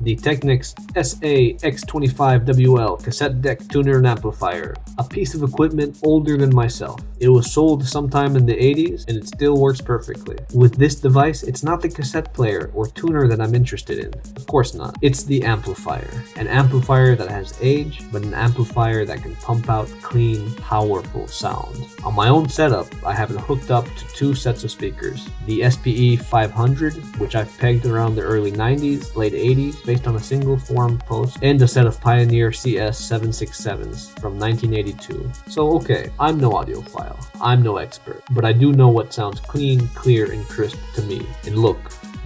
the Technics sax25wl cassette deck tuner and amplifier, a piece of equipment older than myself. It was sold sometime in the 80s and it still works perfectly. With this device, it's not the cassette player or tuner that I'm interested in. Of course not. It's the amplifier. An amplifier that has age, but an amplifier that can pump out clean, powerful sound. On my own setup, I have it hooked up to 2 sets of speakers. The SPE 500, which I've pegged around the early 90s, late 80s, based on a single forum post, and a set of Pioneer CS767s from 1982. So okay, I'm no audiophile, I'm no expert, but I do know what sounds clean, clear, and crisp to me. And look,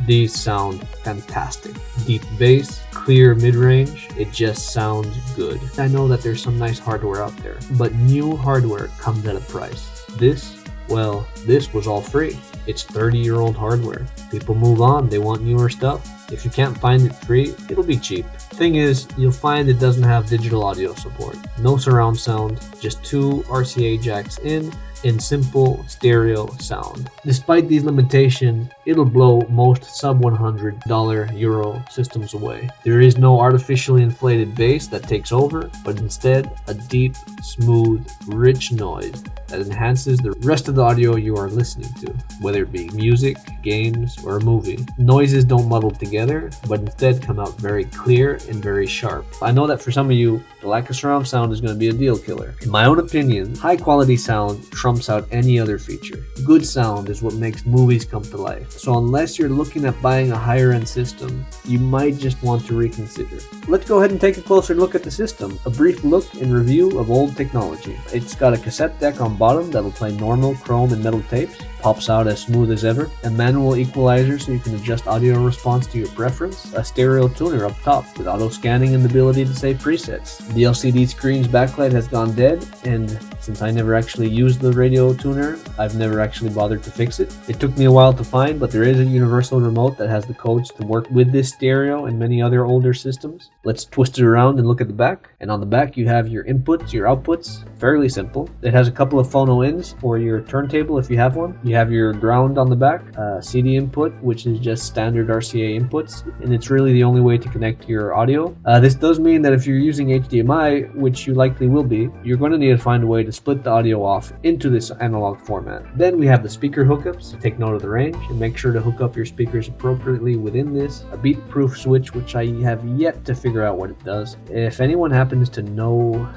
these sound fantastic. Deep bass, clear mid-range, it just sounds good. I know that there's some nice hardware out there, but new hardware comes at a price. This was all free. It's 30-year-old hardware. People move on, they want newer stuff. If you can't find it free, it'll be cheap. Thing is, you'll find it doesn't have digital audio support. No surround sound, just 2 RCA jacks in simple stereo sound. Despite these limitations, it'll blow most sub $100 Euro systems away. There is no artificially inflated bass that takes over, but instead a deep, smooth, rich noise that enhances the rest of the audio you are listening to, whether it be music, games, or a movie. Noises don't muddle together, but instead come out very clear and very sharp. I know that for some of you, the lack of surround sound is going to be a deal killer. In my own opinion, high quality sound trumps out any other feature. Good sound is what makes movies come to life. So unless you're looking at buying a higher end system, you might just want to reconsider. Let's go ahead and take a closer look at the system. A brief look and review of old technology. It's got a cassette deck on bottom that'll play normal chrome and metal tapes. Pops out as smooth as ever, a manual equalizer so you can adjust audio response to your preference, a stereo tuner up top with auto scanning and the ability to save presets. The LCD screen's backlight has gone dead, and since I never actually used the radio tuner, I've never actually bothered to fix it. It took me a while to find, but there is a universal remote that has the codes to work with this stereo and many other older systems. Let's twist it around and look at the back. And on the back you have your inputs, your outputs. Fairly simple. It has a couple of phono ins for your turntable if you have one. You have your ground on the back, CD input, which is just standard RCA inputs, and it's really the only way to connect your audio. This does mean that if you're using HDMI, which you likely will be, you're going to need to find a way to split the audio off into this analog format. Then we have the speaker hookups. Take note of the range and make sure to hook up your speakers appropriately within this. A beat-proof switch, which I have yet to figure out what it does. If anyone happens to know,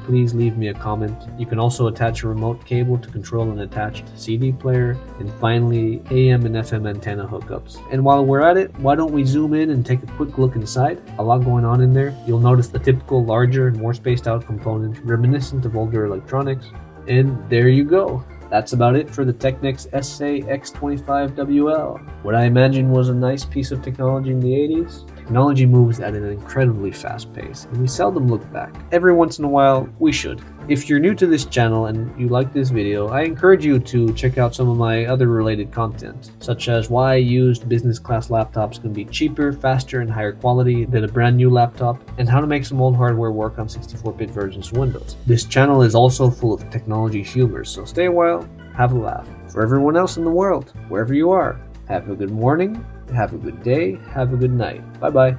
please leave me a comment. You can also attach a remote cable to control an attached CD player. And finally, AM and FM antenna hookups. And while we're at it, why don't we zoom in and take a quick look inside? A lot going on in there. You'll notice the typical larger and more spaced out component reminiscent of older electronics. And there you go. That's about it for the Technics sax25wl. What I imagine was a nice piece of technology in the 80s. Technology moves at an incredibly fast pace, and we seldom look back. Every once in a while, we should. If you're new to this channel and you like this video, I encourage you to check out some of my other related content, such as why used business class laptops can be cheaper, faster, and higher quality than a brand new laptop, and how to make some old hardware work on 64-bit versions of Windows. This channel is also full of technology humor, so stay a while, have a laugh. For everyone else in the world, wherever you are, have a good morning, have a good day, have a good night. Bye-bye.